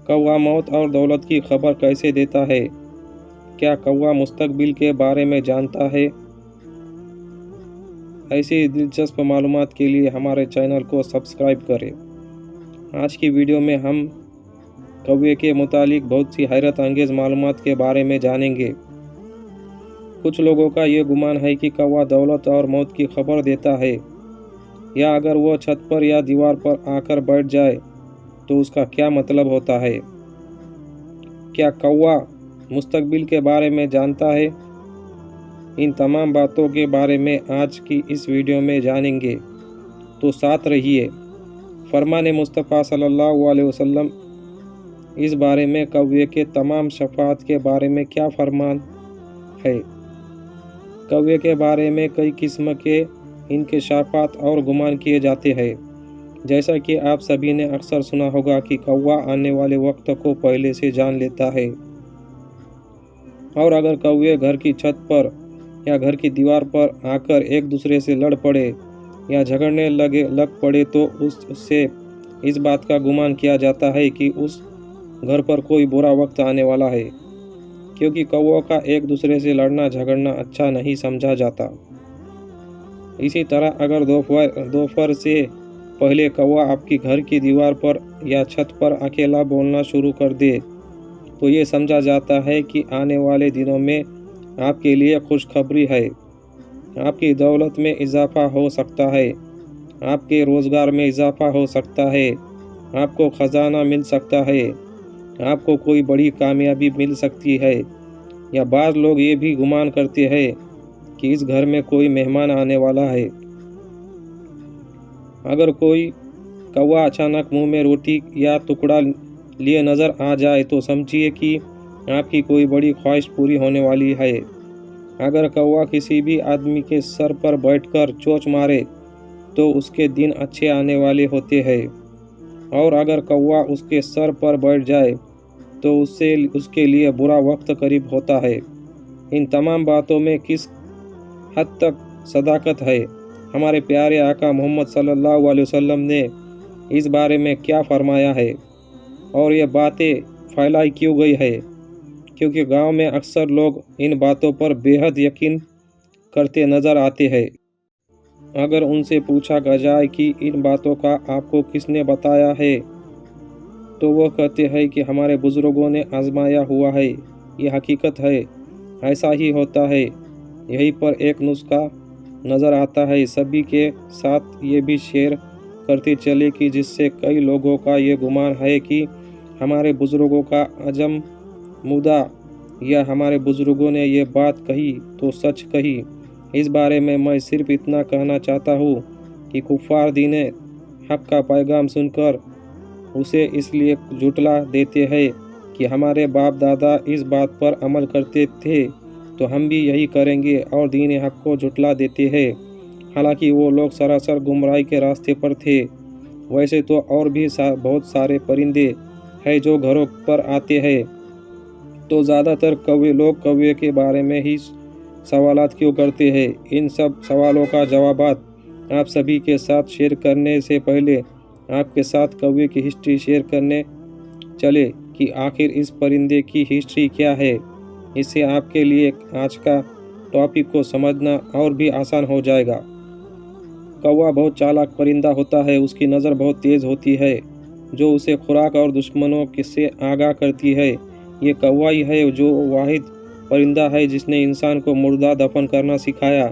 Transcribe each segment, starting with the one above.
कौवा मौत और दौलत की खबर कैसे देता है? क्या कौवा मुस्तकबिल के बारे में जानता है? ऐसी दिलचस्प मालूमात के लिए हमारे चैनल को सब्सक्राइब करें। आज की वीडियो में हम कौवे के मुतालिक बहुत सी हैरत अंगेज़ मालूमात के बारे में जानेंगे। कुछ लोगों का ये गुमान है कि कौवा दौलत और मौत की खबर देता है, या अगर वो छत पर या दीवार पर आकर बैठ जाए तो उसका क्या मतलब होता है। क्या कौवा मुस्तकबिल के बारे में जानता है? इन तमाम बातों के बारे में आज की इस वीडियो में जानेंगे, तो साथ रहिए। फरमान मुस्तफ़ा सल्लल्लाहु अलैहि वसल्लम इस बारे में कौवे के तमाम शफ़ाअत के बारे में क्या फरमान है। कौवे के बारे में कई किस्म के इनके शफ़ाअत और गुमान किए जाते हैं। जैसा कि आप सभी ने अक्सर सुना होगा कि कौवा आने वाले वक्त को पहले से जान लेता है, और अगर कौवे घर की छत पर या घर की दीवार पर आकर एक दूसरे से लड़ पड़े या झगड़ने लग पड़े तो उससे इस बात का गुमान किया जाता है कि उस घर पर कोई बुरा वक्त आने वाला है, क्योंकि कौवों का एक दूसरे से लड़ना झगड़ना अच्छा नहीं समझा जाता। इसी तरह अगर दोपहर से पहले कौवा आपकी घर की दीवार पर या छत पर अकेला बोलना शुरू कर दे तो ये समझा जाता है कि आने वाले दिनों में आपके लिए खुशखबरी है। आपकी दौलत में इजाफा हो सकता है, आपके रोज़गार में इजाफा हो सकता है, आपको ख़जाना मिल सकता है, आपको कोई बड़ी कामयाबी मिल सकती है, या बाज़ लोग ये भी गुमान करते हैं कि इस घर में कोई मेहमान आने वाला है। अगर कोई कौवा अचानक मुंह में रोटी या टुकड़ा लिए नज़र आ जाए तो समझिए कि आपकी कोई बड़ी ख्वाहिश पूरी होने वाली है। अगर कौवा किसी भी आदमी के सर पर बैठकर चोंच मारे तो उसके दिन अच्छे आने वाले होते हैं, और अगर कौवा उसके सर पर बैठ जाए तो उसके लिए बुरा वक्त करीब होता है। इन तमाम बातों में किस हद तक सदाकत है? हमारे प्यारे आका मोहम्मद सल्लल्लाहु अलैहि वसल्लम ने इस बारे में क्या फरमाया है, और ये बातें फैलाई क्यों गई है? क्योंकि गांव में अक्सर लोग इन बातों पर बेहद यकीन करते नज़र आते हैं। अगर उनसे पूछा जाए कि इन बातों का आपको किसने बताया है तो वो कहते हैं कि हमारे बुज़ुर्गों ने आजमाया हुआ है, ये हकीकत है, ऐसा ही होता है। यहीं पर एक नुस्खा नज़र आता है। सभी के साथ ये भी शेयर करते चले कि जिससे कई लोगों का ये गुमान है कि हमारे बुज़ुर्गों का अजम मुदा या हमारे बुज़ुर्गों ने ये बात कही तो सच कही। इस बारे में मैं सिर्फ इतना कहना चाहता हूँ कि कुफ़ार दीन हक़ का पैगाम सुनकर उसे इसलिए झुटला देते हैं कि हमारे बाप दादा इस बात पर अमल करते थे तो हम भी यही करेंगे, और दीन हक़ को झुटला देते हैं हालांकि वो लोग सरासर गुमराही के रास्ते पर थे। वैसे तो और भी बहुत सारे परिंदे हैं जो घरों पर आते हैं, तो ज़्यादातर लोग कौवे के बारे में ही सवालात क्यों करते हैं? इन सब सवालों का जवाबात आप सभी के साथ शेयर करने से पहले आपके साथ कौवे की हिस्ट्री शेयर करने चले कि आखिर इस परिंदे की हिस्ट्री क्या है। इससे आपके लिए आज का टॉपिक को समझना और भी आसान हो जाएगा। कौवा बहुत चालाक परिंदा होता है। उसकी नज़र बहुत तेज़ होती है जो उसे खुराक और दुश्मनों से आगाह करती है। ये कौवा ही है जो वाहिद परिंदा है जिसने इंसान को मुर्दा दफन करना सिखाया,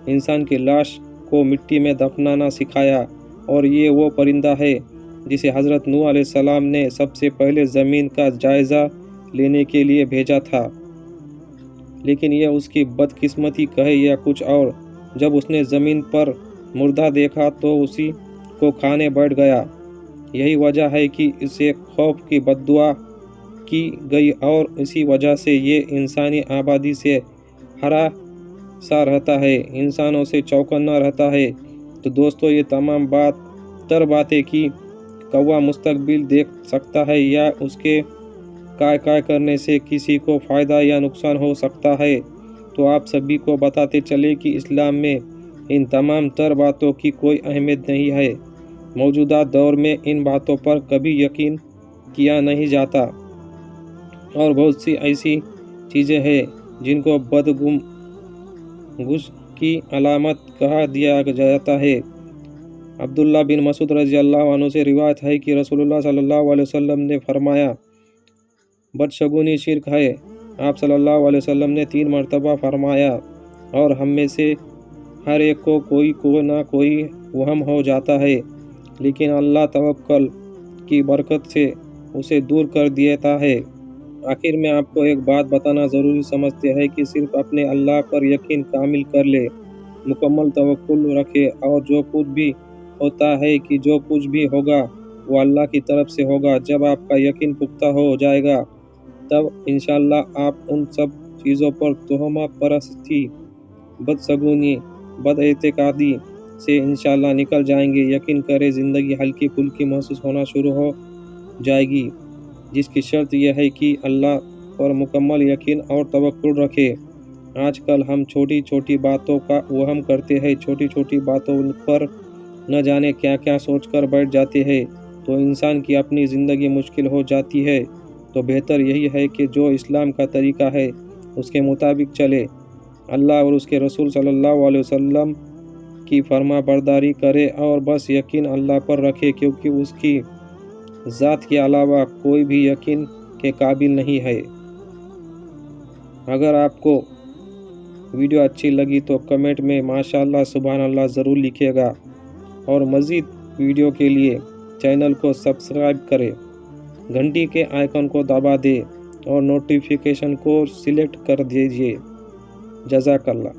इंसान की लाश को मिट्टी में दफनाना सिखाया, और ये वो परिंदा है जिसे हज़रत नूह अलैहिस्सलाम ने सबसे पहले ज़मीन का जायज़ा लेने के लिए भेजा था। लेकिन यह उसकी बदकिस्मती कहे या कुछ और, जब उसने ज़मीन पर मुर्दा देखा तो उसी को खाने बैठ गया। यही वजह है कि इसे खौफ की बद्दुआ की गई, और इसी वजह से ये इंसानी आबादी से हरा सा रहता है, इंसानों से चौकन्ना रहता है। तो दोस्तों, ये तमाम बातें कि कौवा मुस्तकबिल देख सकता है या उसके काय करने से किसी को फ़ायदा या नुकसान हो सकता है, तो आप सभी को बताते चले कि इस्लाम में इन तमाम बातों की कोई अहमियत नहीं है। मौजूदा दौर में इन बातों पर कभी यकीन किया नहीं जाता, और बहुत सी ऐसी चीज़ें हैं जिनको बदगुस की अलामत कहा दिया जाता है। अब्दुल्ला बिन मसूद रज़ी अल्लाह अन्हु से रिवायत है कि रसूलुल्लाह सल्लल्लाहु अलैहि वसल्लम ने फरमाया, बदशगुनी शिर्क है। आप सल्लल्लाहु अलैहि वसल्लम ने 3 मरतबा फरमाया, और हम में से हर एक को कोई ना कोई वहम हो जाता है, लेकिन अल्लाह तवक्कल की बरकत से उसे दूर कर देता है। आखिर में आपको एक बात बताना ज़रूरी समझते हैं कि सिर्फ अपने अल्लाह पर यकीन कामिल कर ले, मुकम्मल तवक्कुल रखे, और जो कुछ भी होता है कि जो कुछ भी होगा वो अल्लाह की तरफ से होगा। जब आपका यकीन पुख्ता हो जाएगा तब इंशाअल्लाह आप उन सब चीज़ों पर तोहमत परस्ती, बदशगुनी, बदएतिकादी से इंशाअल्लाह निकल जाएंगे। यकीन करें ज़िंदगी हल्की फुल्की महसूस होना शुरू हो जाएगी, जिसकी शर्त यह है कि अल्लाह पर मुकम्मल यकीन और तवक्कुल रखें। आजकल हम छोटी छोटी बातों का वहम करते हैं, छोटी छोटी बातों पर न जाने क्या क्या सोचकर बैठ जाते हैं, तो इंसान की अपनी ज़िंदगी मुश्किल हो जाती है। तो बेहतर यही है कि जो इस्लाम का तरीका है उसके मुताबिक चले, अल्लाह और उसके रसूल सल्लल्लाहु अलैहि वसल्लम की फरमा बरदारी करे, और बस यकीन अल्लाह पर रखे, क्योंकि उसकी ज़ात के अलावा कोई भी यकीन के काबिल नहीं है। अगर आपको वीडियो अच्छी लगी तो कमेंट में माशाअल्लाह सुभान अल्लाह ज़रूर लिखिएगा, और मज़ीद वीडियो के लिए चैनल को सब्सक्राइब करें, घंटी के आइकन को दबा दें और नोटिफिकेशन को सिलेक्ट कर दीजिए। जज़ाकल्लाह।